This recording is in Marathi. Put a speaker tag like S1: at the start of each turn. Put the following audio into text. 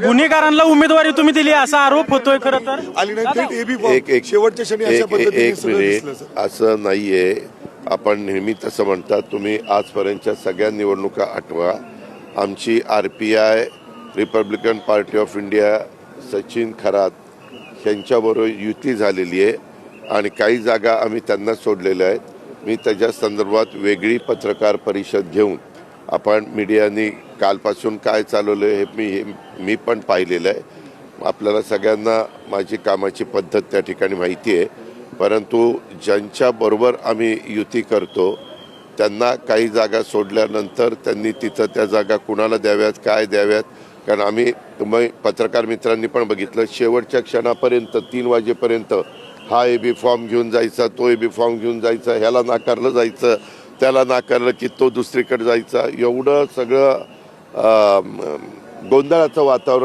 S1: गुन्हेगारांना उमेदवारी तुम्ही दिली असा आरोप होतोय खरं तर.
S2: आली नाही थेट एबी फॉर्म शेवटच्या क्षणी अशा पद्धतीने सगळं दिसलं सर.
S3: असं नाहीये. आपण नेहमी तसं म्हणतात. तुम्ही आजपर्यंतच्या सगळ्या निवडणुका आठवा. आमची RPI Republican party of India Sachin Kharat यांच्याबरोबर युती झालेली आहे आणि काही जागा आम्ही त्यांना सोडलेल्या आहेत. मी त्याच्या संदर्भात वेगळी पत्रकार परिषद घेऊन आपण मीडियानी कालपासून काय चालवलं हे मी पण पाहिलेलं आहे. आपल्याला सगळ्यांना माझी कामाची पद्धत त्या ठिकाणी माहिती आहे. परंतु ज्यांच्याबरोबर आम्ही युती करतो त्यांना काही जागा सोडल्यानंतर त्यांनी तिथं त्या जागा कुणाला द्याव्यात काय द्याव्यात, कारण आम्ही तुम्ही पत्रकार मित्रांनी पण बघितलं शेवटच्या क्षणापर्यंत 3 वाजेपर्यंत हा एबी फॉर्म घेऊन जायचा, तो एबी फॉर्म घेऊन जायचा, ह्याला नाकारलं जायचं, त्याला नाकारलं की तो दुसरीकडे जायचा. एवढं सगळं गोंधळाचं वातावरण